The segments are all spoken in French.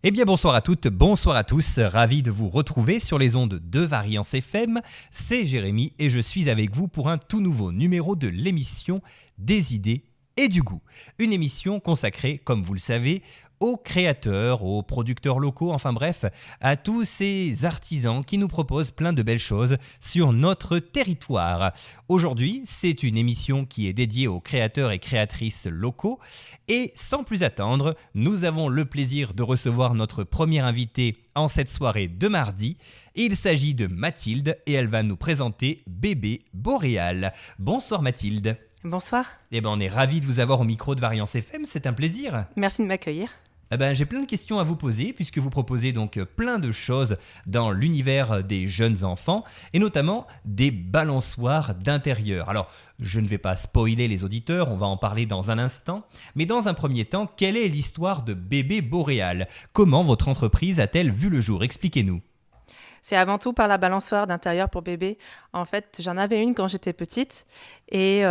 Eh bien bonsoir à toutes, bonsoir à tous, ravi de vous retrouver sur les ondes de Variance FM, c'est Jérémy et je suis avec vous pour un tout nouveau numéro de l'émission Des idées et du goût. Une émission consacrée, comme vous le savez, aux créateurs, aux producteurs locaux, enfin bref, à tous ces artisans qui nous proposent plein de belles choses sur notre territoire. Aujourd'hui, c'est une émission qui est dédiée aux créateurs et créatrices locaux et sans plus attendre, nous avons le plaisir de recevoir notre première invitée en cette soirée de mardi. Il s'agit de Mathilde et elle va nous présenter Bébé Boréal. Bonsoir Mathilde. Bonsoir. Eh ben, on est ravis de vous avoir au micro de Variance FM, c'est un plaisir. Merci de m'accueillir. J'ai plein de questions à vous poser puisque vous proposez donc plein de choses dans l'univers des jeunes enfants et notamment des balançoires d'intérieur. Alors, je ne vais pas spoiler les auditeurs, on va en parler dans un instant, mais dans un premier temps, quelle est l'histoire de Bébé Boréal ? Comment votre entreprise a-t-elle vu le jour ? Expliquez-nous. C'est avant tout par la balançoire d'intérieur pour bébé. En fait, j'en avais une quand j'étais petite et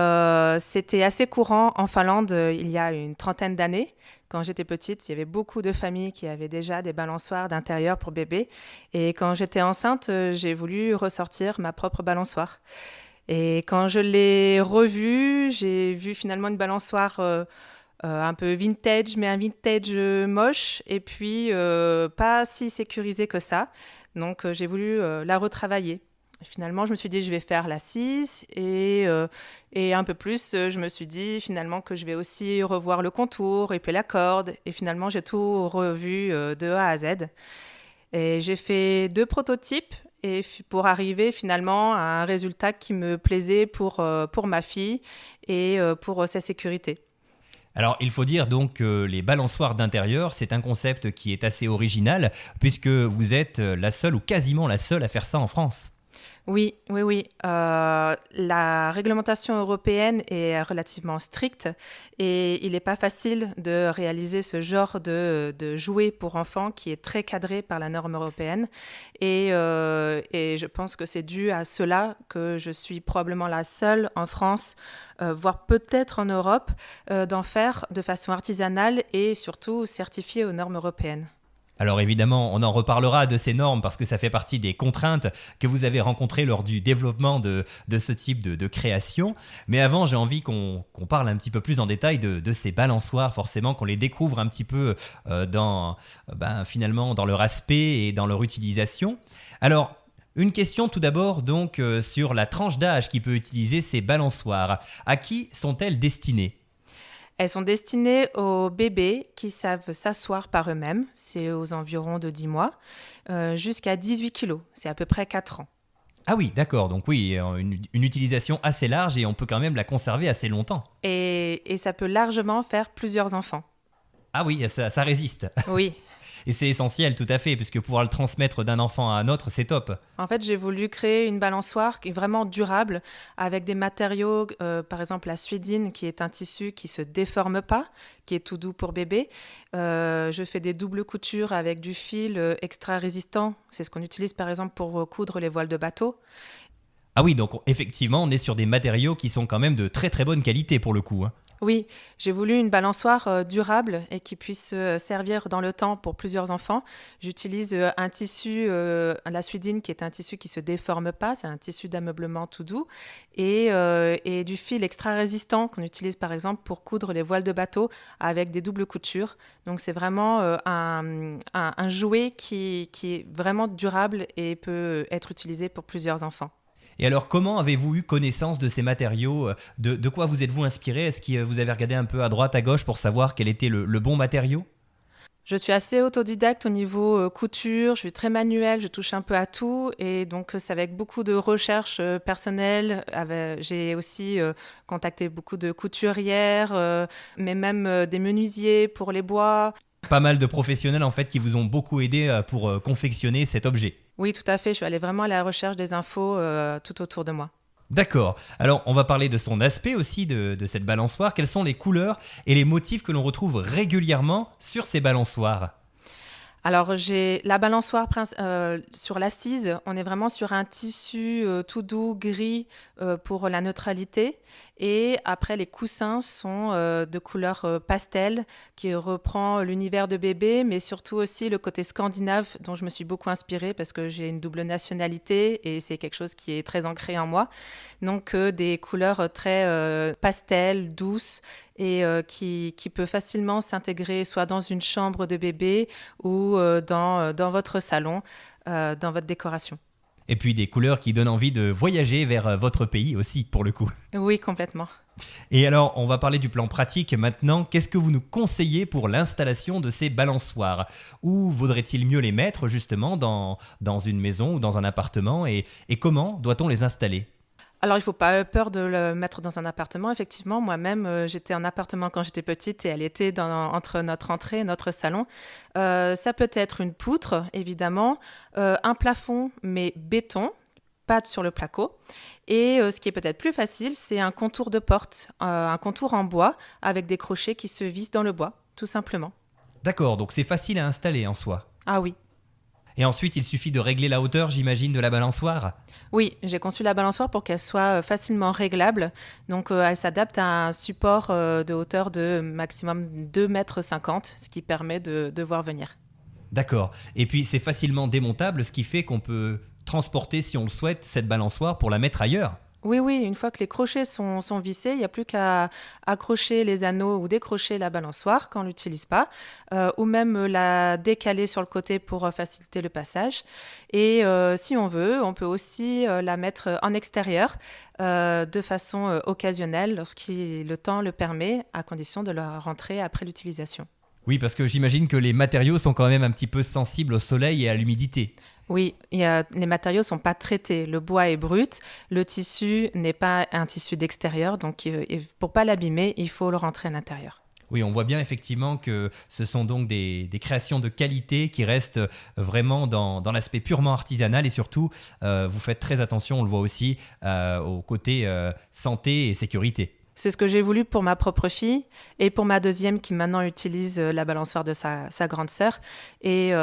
c'était assez courant en Finlande il y a une trentaine d'années. Quand j'étais petite, il y avait beaucoup de familles qui avaient déjà des balançoires d'intérieur pour bébé. Et quand j'étais enceinte, j'ai voulu ressortir ma propre balançoire. Et quand je l'ai revue, j'ai vu finalement une balançoire un peu vintage, mais un vintage moche et puis pas si sécurisé que ça. Donc, j'ai voulu la retravailler. Finalement, je me suis dit, je vais faire la 6 et un peu plus, je me suis dit finalement que je vais aussi revoir le contour et puis la corde. Et finalement, j'ai tout revu de A à Z. Et j'ai fait 2 prototypes et pour arriver finalement à un résultat qui me plaisait pour ma fille et pour sa sécurité. Alors, il faut dire donc que les balançoires d'intérieur, c'est un concept qui est assez original puisque vous êtes la seule ou quasiment la seule à faire ça en France. Oui. La réglementation européenne est relativement stricte et il n'est pas facile de réaliser ce genre de jouet pour enfants qui est très cadré par la norme européenne. Et je pense que c'est dû à cela que je suis probablement la seule en France, voire peut-être en Europe, d'en faire de façon artisanale et surtout certifiée aux normes européennes. Alors évidemment, on en reparlera de ces normes parce que ça fait partie des contraintes que vous avez rencontrées lors du développement de ce type de création. Mais avant, j'ai envie qu'on parle un petit peu plus en détail de ces balançoires, forcément, qu'on les découvre un petit peu finalement dans leur aspect et dans leur utilisation. Alors, une question tout d'abord donc sur la tranche d'âge qui peut utiliser ces balançoires. À qui sont-elles destinées ? Elles sont destinées aux bébés qui savent s'asseoir par eux-mêmes, c'est aux environs de 10 mois, jusqu'à 18 kilos, c'est à peu près 4 ans. Ah oui, d'accord, donc oui, une utilisation assez large et on peut quand même la conserver assez longtemps. Et ça peut largement faire plusieurs enfants. Ah oui, ça résiste. Oui. Et c'est essentiel, tout à fait, puisque pouvoir le transmettre d'un enfant à un autre, c'est top. En fait, j'ai voulu créer une balançoire qui est vraiment durable, avec des matériaux, par exemple la suédine, qui est un tissu qui ne se déforme pas, qui est tout doux pour bébé. Je fais des doubles coutures avec du fil extra résistant. C'est ce qu'on utilise, par exemple, pour coudre les voiles de bateau. Ah oui, donc effectivement, on est sur des matériaux qui sont quand même de très très bonne qualité pour le coup. Oui, j'ai voulu une balançoire durable et qui puisse servir dans le temps pour plusieurs enfants. J'utilise un tissu, la suédine, qui est un tissu qui ne se déforme pas, c'est un tissu d'ameublement tout doux, et du fil extra résistant qu'on utilise par exemple pour coudre les voiles de bateau avec des doubles coutures. Donc c'est vraiment un jouet qui est vraiment durable et peut être utilisé pour plusieurs enfants. Et alors, comment avez-vous eu connaissance de ces matériaux ? De quoi vous êtes-vous inspiré ? Est-ce que vous avez regardé un peu à droite, à gauche pour savoir quel était le bon matériau ? Je suis assez autodidacte au niveau couture, je suis très manuelle, je touche un peu à tout et donc c'est avec beaucoup de recherches personnelles. J'ai aussi contacté beaucoup de couturières, mais même des menuisiers pour les bois. Pas mal de professionnels en fait qui vous ont beaucoup aidé pour confectionner cet objet. Oui, tout à fait. Je suis allée vraiment à la recherche des infos tout autour de moi. D'accord. Alors, on va parler de son aspect aussi, de cette balançoire. Quelles sont les couleurs et les motifs que l'on retrouve régulièrement sur ces balançoires ? Alors, j'ai la balançoire sur l'assise. On est vraiment sur un tissu tout doux, gris pour la neutralité. Et après, les coussins sont de couleur pastel qui reprend l'univers de bébé, mais surtout aussi le côté scandinave dont je me suis beaucoup inspirée parce que j'ai une double nationalité et c'est quelque chose qui est très ancré en moi. Donc, des couleurs très pastel, douces et qui peut facilement s'intégrer soit dans une chambre de bébé ou dans votre salon, dans votre décoration. Et puis des couleurs qui donnent envie de voyager vers votre pays aussi, pour le coup. Oui, complètement. Et alors, on va parler du plan pratique maintenant. Qu'est-ce que vous nous conseillez pour l'installation de ces balançoires? Où vaudrait-il mieux les mettre, justement, dans une maison ou dans un appartement? Et comment doit-on les installer? Alors, il ne faut pas avoir peur de le mettre dans un appartement. Effectivement, moi-même, j'étais en appartement quand j'étais petite et elle était entre notre entrée et notre salon. Ça peut être une poutre, évidemment, un plafond, mais béton, pas sur le placo. Et ce qui est peut-être plus facile, c'est un contour de porte, un contour en bois avec des crochets qui se vissent dans le bois, tout simplement. D'accord, donc c'est facile à installer en soi. Ah oui. Et ensuite, il suffit de régler la hauteur, j'imagine, de la balançoire? Oui, j'ai conçu la balançoire pour qu'elle soit facilement réglable. Donc, elle s'adapte à un support de hauteur de maximum 2,50 m, ce qui permet de voir venir. D'accord. Et puis, c'est facilement démontable, ce qui fait qu'on peut transporter, si on le souhaite, cette balançoire pour la mettre ailleurs. Oui, une fois que les crochets sont vissés, il n'y a plus qu'à accrocher les anneaux ou décrocher la balançoire quand on ne l'utilise pas, ou même la décaler sur le côté pour faciliter le passage. Et si on veut, on peut aussi la mettre en extérieur de façon occasionnelle lorsque le temps le permet, à condition de la rentrer après l'utilisation. Oui, parce que j'imagine que les matériaux sont quand même un petit peu sensibles au soleil et à l'humidité. Oui, les matériaux ne sont pas traités. Le bois est brut, le tissu n'est pas un tissu d'extérieur, donc pour ne pas l'abîmer, il faut le rentrer à l'intérieur. Oui, on voit bien effectivement que ce sont donc des créations de qualité qui restent vraiment dans l'aspect purement artisanal et surtout, vous faites très attention, on le voit aussi, au côté santé et sécurité. C'est ce que j'ai voulu pour ma propre fille et pour ma deuxième qui maintenant utilise la balançoire de sa grande sœur. Et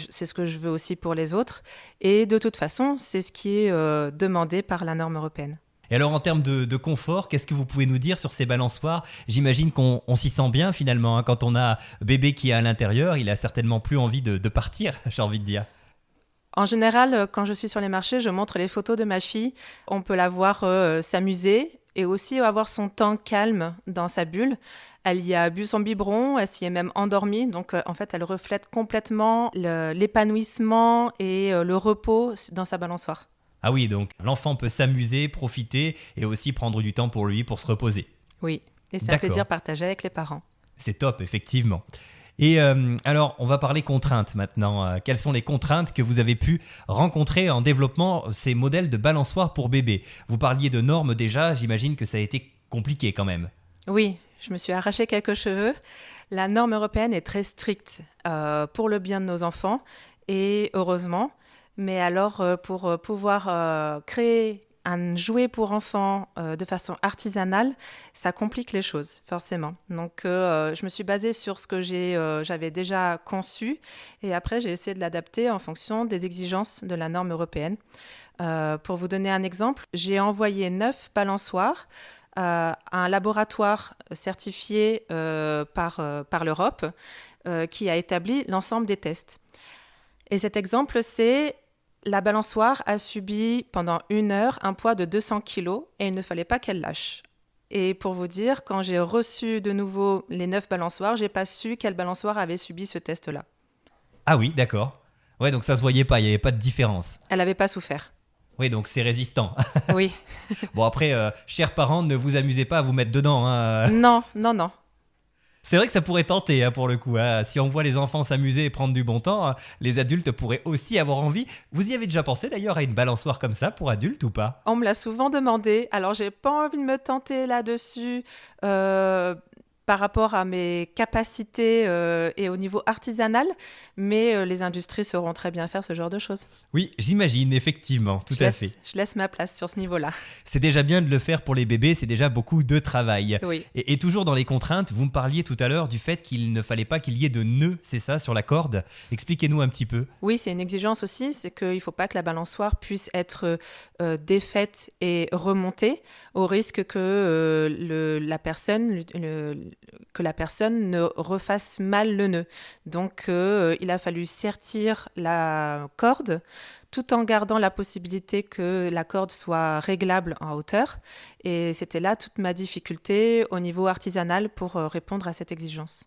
c'est ce que je veux aussi pour les autres. Et de toute façon, c'est ce qui est demandé par la norme européenne. Et alors en termes de confort, qu'est-ce que vous pouvez nous dire sur ces balançoires? J'imagine qu'on s'y sent bien finalement, hein. Quand on a bébé qui est à l'intérieur, il a certainement plus envie de partir, j'ai envie de dire. En général, quand je suis sur les marchés, je montre les photos de ma fille. On peut la voir s'amuser et aussi avoir son temps calme dans sa bulle. Elle y a bu son biberon, elle s'y est même endormie. Donc, en fait, elle reflète complètement l'épanouissement et le repos dans sa balançoire. Ah oui, donc l'enfant peut s'amuser, profiter et aussi prendre du temps pour lui pour se reposer. Oui, et c'est un D'accord. plaisir partagé avec les parents. C'est top, effectivement. Et alors, on va parler contraintes maintenant. Quelles sont les contraintes que vous avez pu rencontrer en développant ces modèles de balançoires pour bébés? Vous parliez de normes déjà, j'imagine que ça a été compliqué quand même. Oui, je me suis arraché quelques cheveux. La norme européenne est très stricte pour le bien de nos enfants et heureusement. Mais alors, pour pouvoir créer un jouet pour enfants de façon artisanale, ça complique les choses, forcément. Donc, je me suis basée sur ce que j'avais déjà conçu et après, j'ai essayé de l'adapter en fonction des exigences de la norme européenne. Pour vous donner un exemple, j'ai envoyé 9 balançoires à un laboratoire certifié par l'Europe qui a établi l'ensemble des tests. Et cet exemple, c'est la balançoire a subi pendant 1 heure un poids de 200 kg et il ne fallait pas qu'elle lâche. Et pour vous dire, quand j'ai reçu de nouveau les 9 balançoires, j'ai pas su quelle balançoire avait subi ce test-là. Ah oui, d'accord. Ouais, donc ça se voyait pas, il n'y avait pas de différence. Elle n'avait pas souffert. Oui, donc c'est résistant. Oui. Bon après, chers parents, ne vous amusez pas à vous mettre dedans, hein. Non. C'est vrai que ça pourrait tenter, hein, pour le coup, hein. Si on voit les enfants s'amuser et prendre du bon temps, hein, les adultes pourraient aussi avoir envie. Vous y avez déjà pensé d'ailleurs à une balançoire comme ça pour adultes ou pas? On me l'a souvent demandé. Alors, j'ai pas envie de me tenter là-dessus par rapport à mes capacités et au niveau artisanal, mais les industries sauront très bien faire ce genre de choses. Oui, j'imagine, effectivement, tout à fait. Je laisse ma place sur ce niveau-là. C'est déjà bien de le faire pour les bébés, c'est déjà beaucoup de travail. Oui. Et toujours dans les contraintes, vous me parliez tout à l'heure du fait qu'il ne fallait pas qu'il y ait de nœuds, c'est ça, sur la corde. Expliquez-nous un petit peu. Oui, c'est une exigence aussi, c'est qu'il ne faut pas que la balançoire puisse être défaite et remontée au risque que la personne ne refasse mal le nœud. Donc, il a fallu sertir la corde tout en gardant la possibilité que la corde soit réglable en hauteur. Et c'était là toute ma difficulté au niveau artisanal pour répondre à cette exigence.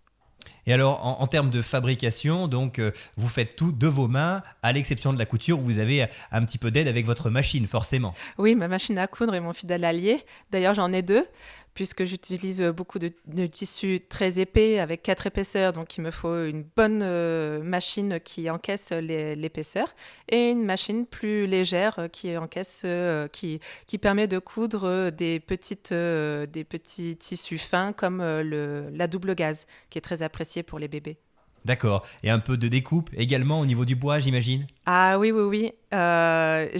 Et alors, en termes de fabrication, donc, vous faites tout de vos mains, à l'exception de la couture, où vous avez un petit peu d'aide avec votre machine, forcément. Oui, ma machine à coudre est mon fidèle allié. D'ailleurs, j'en ai deux, puisque j'utilise beaucoup de tissus très épais, avec 4 épaisseurs. Donc, il me faut une bonne machine qui encaisse l'épaisseur et une machine plus légère qui encaisse, qui permet de coudre des petits tissus fins comme la double gaze, qui est très appréciée pour les bébés. D'accord. Et un peu de découpe également au niveau du bois, j'imagine? Ah oui, oui, oui. Je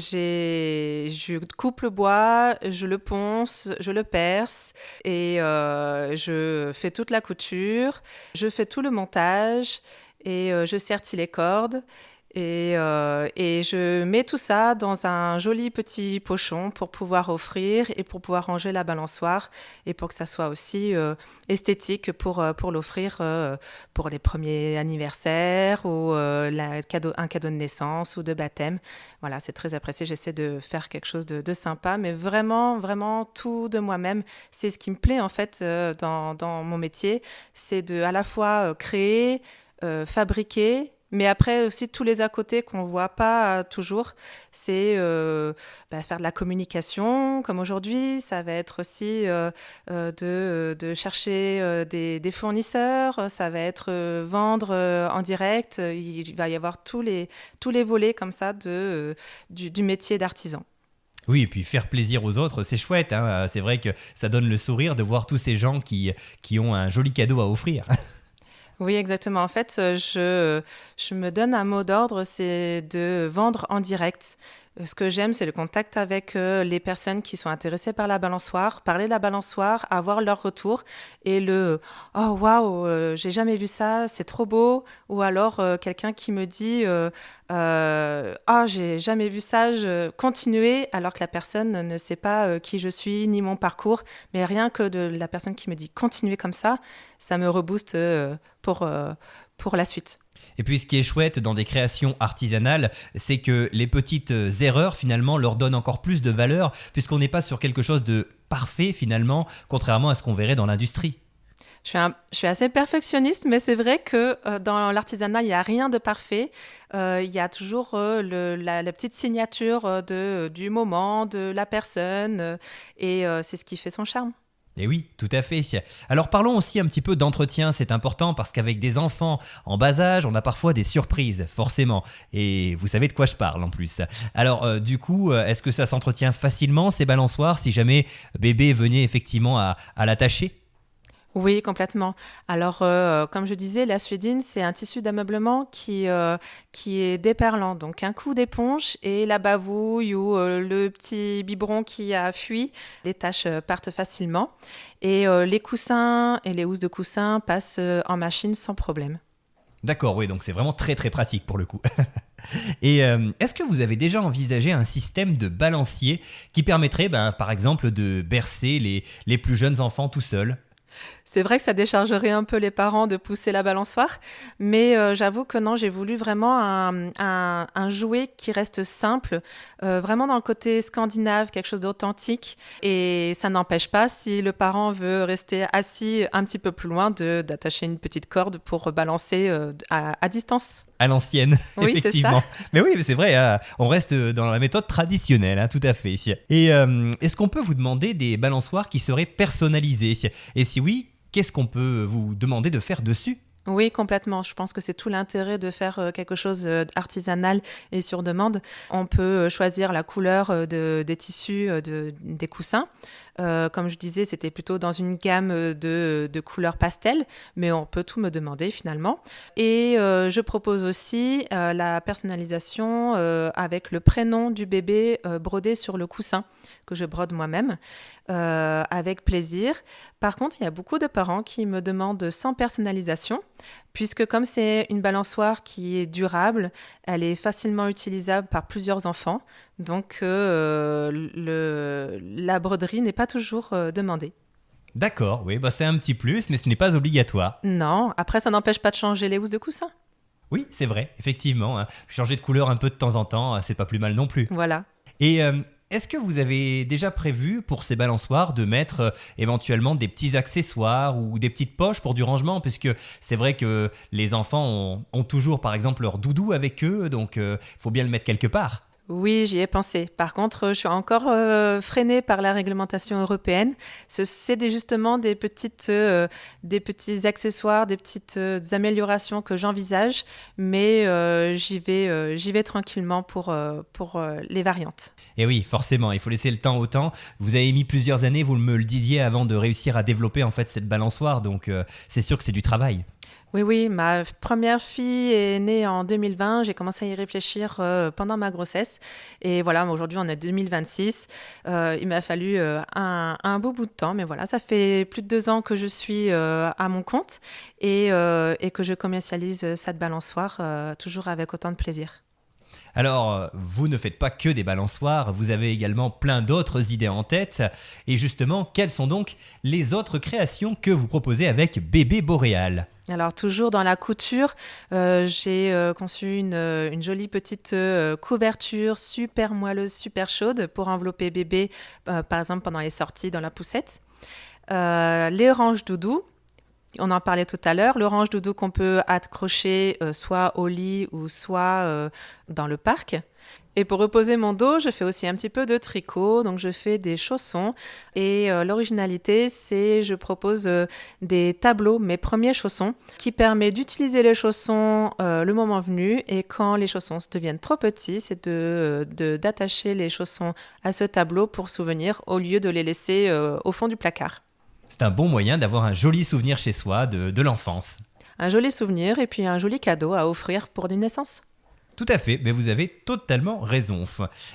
coupe le bois, je le ponce, je le perce et je fais toute la couture, je fais tout le montage et je sertis les cordes. Et je mets tout ça dans un joli petit pochon pour pouvoir offrir et pour pouvoir ranger la balançoire et pour que ça soit aussi esthétique pour l'offrir pour les premiers anniversaires ou un cadeau de naissance ou de baptême. Voilà, c'est très apprécié. J'essaie de faire quelque chose de sympa, mais vraiment, vraiment tout de moi-même. C'est ce qui me plaît en fait dans mon métier, c'est de à la fois créer, fabriquer, mais après aussi tous les à côté qu'on ne voit pas toujours, c'est faire de la communication comme aujourd'hui, ça va être aussi de chercher des fournisseurs, ça va être vendre en direct, il va y avoir tous les volets comme ça du métier d'artisan. Oui, et puis faire plaisir aux autres, c'est chouette, hein. C'est vrai que ça donne le sourire de voir tous ces gens qui ont un joli cadeau à offrir. Oui, exactement. En fait, je me donne un mot d'ordre, c'est de vendre en direct. Ce que j'aime, c'est le contact avec les personnes qui sont intéressées par la balançoire, parler de la balançoire, avoir leur retour et le «Oh waouh, j'ai jamais vu ça, c'est trop beau» ou alors quelqu'un qui me dit «Oh, j'ai jamais vu ça, continuer» alors que la personne ne sait pas qui je suis ni mon parcours, mais rien que de la personne qui me dit «continuez comme ça me rebooste pour la suite. Et puis ce qui est chouette dans des créations artisanales, c'est que les petites erreurs finalement leur donnent encore plus de valeur puisqu'on n'est pas sur quelque chose de parfait finalement, contrairement à ce qu'on verrait dans l'industrie. Je suis assez perfectionniste, mais c'est vrai que dans l'artisanat, il n'y a rien de parfait. Il y a toujours la petite signature du moment, de la personne, et c'est ce qui fait son charme. Et oui, tout à fait. Alors parlons aussi un petit peu d'entretien, c'est important parce qu'avec des enfants en bas âge, on a parfois des surprises, forcément. Et vous savez de quoi je parle en plus. Alors du coup, est-ce que ça s'entretient facilement ces balançoires si jamais bébé venait effectivement à l'attacher ? Oui, complètement. Alors, comme je disais, la suédine, c'est un tissu d'ameublement qui est déperlant. Donc, un coup d'éponge et la bavouille ou le petit biberon qui a fui, les taches partent facilement. Et les coussins et les housses de coussins passent en machine sans problème. D'accord, oui, donc c'est vraiment très très pratique pour le coup. Et est-ce que vous avez déjà envisagé un système de balancier qui permettrait, par exemple, de bercer les plus jeunes enfants tout seuls ? C'est vrai que ça déchargerait un peu les parents de pousser la balançoire, mais j'avoue que non, j'ai voulu vraiment un jouet qui reste simple, vraiment dans le côté scandinave, quelque chose d'authentique. Et ça n'empêche pas, si le parent veut rester assis un petit peu plus loin, d'attacher une petite corde pour balancer à distance. À l'ancienne, oui, effectivement. C'est ça. Mais oui, c'est vrai, on reste dans la méthode traditionnelle, tout à fait. Et est-ce qu'on peut vous demander des balançoires qui seraient personnalisées ? Et si oui, qu'est-ce qu'on peut vous demander de faire dessus ? Oui, complètement. Je pense que c'est tout l'intérêt de faire quelque chose d'artisanal et sur demande. On peut choisir la couleur des tissus, des coussins. Comme je disais, c'était plutôt dans une gamme de couleurs pastel, mais on peut tout me demander finalement. Et je propose aussi la personnalisation avec le prénom du bébé brodé sur le coussin que je brode moi-même avec plaisir. Par contre, il y a beaucoup de parents qui me demandent sans personnalisation, puisque comme c'est une balançoire qui est durable, elle est facilement utilisable par plusieurs enfants, donc la broderie n'est pas toujours demandée. D'accord, oui, c'est un petit plus, mais ce n'est pas obligatoire. Non, après ça n'empêche pas de changer les housses de coussin. Oui, c'est vrai, effectivement. Changer de couleur un peu de temps en temps, c'est pas plus mal non plus. Voilà. Et est-ce que vous avez déjà prévu pour ces balançoires de mettre éventuellement des petits accessoires ou des petites poches pour du rangement? Puisque c'est vrai que les enfants ont toujours par exemple leur doudou avec eux, donc il faut bien le mettre quelque part. Oui, j'y ai pensé. Par contre, je suis encore freinée par la réglementation européenne. C'est justement des petits accessoires, des petites améliorations que j'envisage, mais j'y vais tranquillement pour les variantes. Et oui, forcément, il faut laisser le temps au temps. Vous avez mis plusieurs années, vous me le disiez, avant de réussir à développer en fait cette balançoire, donc c'est sûr que c'est du travail. Oui, ma première fille est née en 2020. J'ai commencé à y réfléchir pendant ma grossesse. Et voilà, aujourd'hui, on est 2026. Il m'a fallu un beau bout de temps. Mais voilà, ça fait plus de 2 ans que je suis à mon compte et que je commercialise cette balançoire toujours avec autant de plaisir. Alors, vous ne faites pas que des balançoires, vous avez également plein d'autres idées en tête. Et justement, quelles sont donc les autres créations que vous proposez avec Bébé Boréal ? Alors, toujours dans la couture, j'ai conçu une jolie petite couverture super moelleuse, super chaude pour envelopper bébé, par exemple pendant les sorties dans la poussette. Les ranges doudou. On en parlait tout à l'heure, le range doudou qu'on peut accrocher soit au lit ou soit dans le parc. Et pour reposer mon dos, je fais aussi un petit peu de tricot, donc je fais des chaussons. Et l'originalité, c'est je propose des tableaux, mes premiers chaussons, qui permet d'utiliser les chaussons le moment venu. Et quand les chaussons deviennent trop petits, c'est d'attacher les chaussons à ce tableau pour souvenir, au lieu de les laisser au fond du placard. C'est un bon moyen d'avoir un joli souvenir chez soi de l'enfance. Un joli souvenir et puis un joli cadeau à offrir pour une naissance. Tout à fait, mais vous avez totalement raison.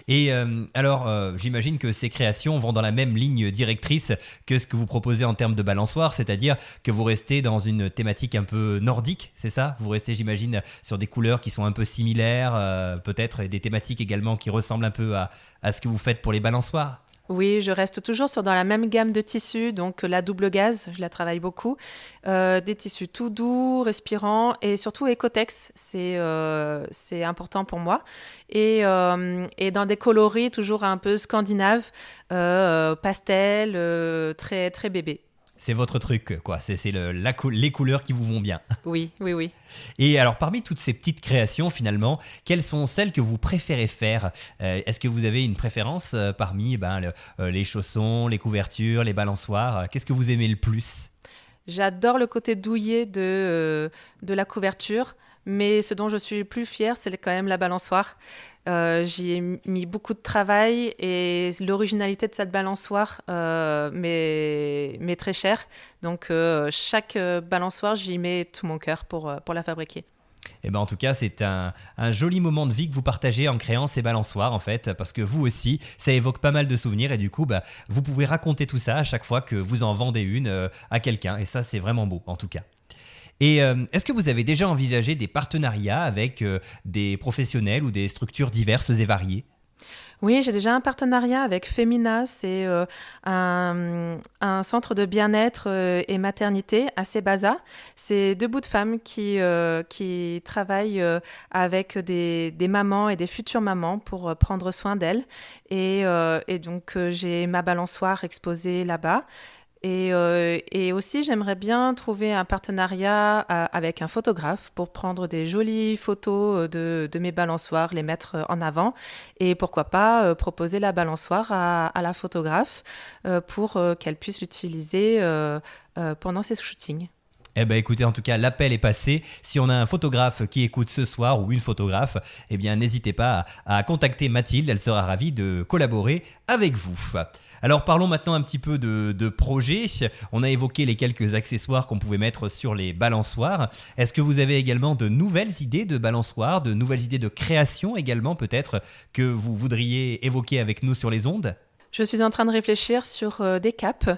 Et alors, j'imagine que ces créations vont dans la même ligne directrice que ce que vous proposez en termes de balançoire, c'est-à-dire que vous restez dans une thématique un peu nordique, c'est ça? Vous restez, j'imagine, sur des couleurs qui sont un peu similaires, peut-être, et des thématiques également qui ressemblent un peu à ce que vous faites pour les balançoires? Oui, je reste toujours dans la même gamme de tissus, donc la double gaze, je la travaille beaucoup. Des tissus tout doux, respirants et surtout Ecotex, c'est important pour moi. Et dans des coloris toujours un peu scandinaves, pastel, très, très bébé. C'est votre truc, quoi. C'est les couleurs qui vous vont bien. Oui, oui, oui. Et alors, parmi toutes ces petites créations, finalement, quelles sont celles que vous préférez faire? Est-ce que vous avez une préférence parmi les chaussons, les couvertures, les balançoires? Qu'est-ce que vous aimez le plus? J'adore le côté douillet de la couverture, mais ce dont je suis le plus fière, c'est quand même la balançoire. J'y ai mis beaucoup de travail et l'originalité de cette balançoire m'est très chère. Donc, chaque balançoire, j'y mets tout mon cœur pour la fabriquer. Eh ben en tout cas, c'est un joli moment de vie que vous partagez en créant ces balançoires, en fait, parce que vous aussi, ça évoque pas mal de souvenirs et du coup, vous pouvez raconter tout ça à chaque fois que vous en vendez une à quelqu'un et ça, c'est vraiment beau, en tout cas. Et est-ce que vous avez déjà envisagé des partenariats avec des professionnels ou des structures diverses et variées? Oui, j'ai déjà un partenariat avec Femina, c'est un centre de bien-être et maternité à Sébaza. C'est 2 bouts de femmes qui travaillent avec des mamans et des futures mamans pour prendre soin d'elles. Et donc, j'ai ma balançoire exposée là-bas. Et aussi, j'aimerais bien trouver un partenariat avec un photographe pour prendre des jolies photos de mes balançoires, les mettre en avant et pourquoi pas proposer la balançoire à la photographe pour qu'elle puisse l'utiliser pendant ses shootings. Eh ben écoutez, en tout cas, l'appel est passé. Si on a un photographe qui écoute ce soir ou une photographe, eh bien n'hésitez pas à contacter Mathilde, elle sera ravie de collaborer avec vous. Alors parlons maintenant un petit peu de projets. On a évoqué les quelques accessoires qu'on pouvait mettre sur les balançoires. Est-ce que vous avez également de nouvelles idées de balançoires, de nouvelles idées de création également peut-être que vous voudriez évoquer avec nous sur les ondes ? Je suis en train de réfléchir sur des capes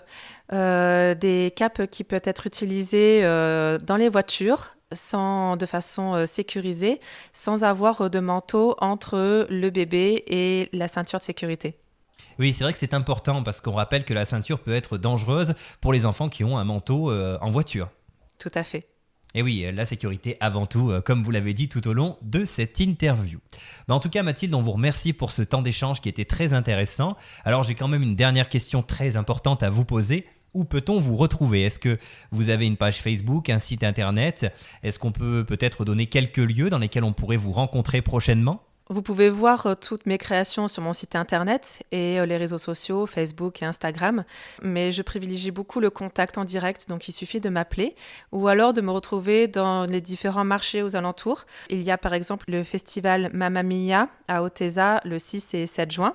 qui peuvent être utilisées dans les voitures de façon sécurisée, sans avoir de manteau entre le bébé et la ceinture de sécurité. Oui, c'est vrai que c'est important parce qu'on rappelle que la ceinture peut être dangereuse pour les enfants qui ont un manteau en voiture. Tout à fait. Et oui, la sécurité avant tout, comme vous l'avez dit tout au long de cette interview. En tout cas, Mathilde, on vous remercie pour ce temps d'échange qui était très intéressant. Alors, j'ai quand même une dernière question très importante à vous poser. Où peut-on vous retrouver ? Est-ce que vous avez une page Facebook, un site internet ? Est-ce qu'on peut peut-être donner quelques lieux dans lesquels on pourrait vous rencontrer prochainement ? Vous pouvez voir toutes mes créations sur mon site internet et les réseaux sociaux, Facebook et Instagram. Mais je privilégie beaucoup le contact en direct, donc il suffit de m'appeler ou alors de me retrouver dans les différents marchés aux alentours. Il y a par exemple le festival Mamma Mia à Otesa le 6 et 7 juin.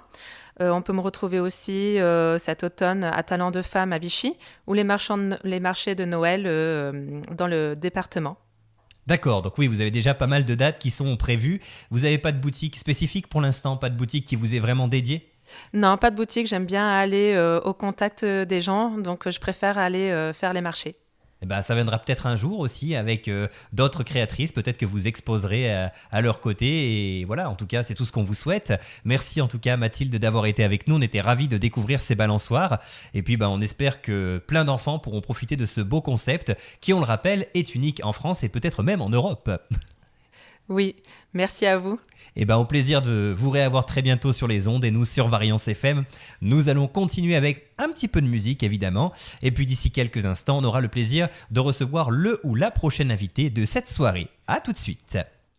On peut me retrouver aussi cet automne à Talent de Femmes à Vichy ou les marchés de Noël dans le département. D'accord, donc oui, vous avez déjà pas mal de dates qui sont prévues. Vous n'avez pas de boutique spécifique pour l'instant, pas de boutique qui vous est vraiment dédiée ? Non, pas de boutique, j'aime bien aller au contact des gens, donc je préfère aller faire les marchés. Eh ben, ça viendra peut-être un jour aussi avec d'autres créatrices, peut-être que vous exposerez à leur côté. Et voilà, en tout cas, c'est tout ce qu'on vous souhaite. Merci en tout cas Mathilde d'avoir été avec nous, on était ravis de découvrir ces balançoires. Et puis on espère que plein d'enfants pourront profiter de ce beau concept qui, on le rappelle, est unique en France et peut-être même en Europe. Oui, merci à vous. Et au plaisir de vous réavoir très bientôt sur les ondes et nous sur Variance FM. Nous allons continuer avec un petit peu de musique évidemment. Et puis d'ici quelques instants, on aura le plaisir de recevoir le ou la prochaine invitée de cette soirée. À tout de suite.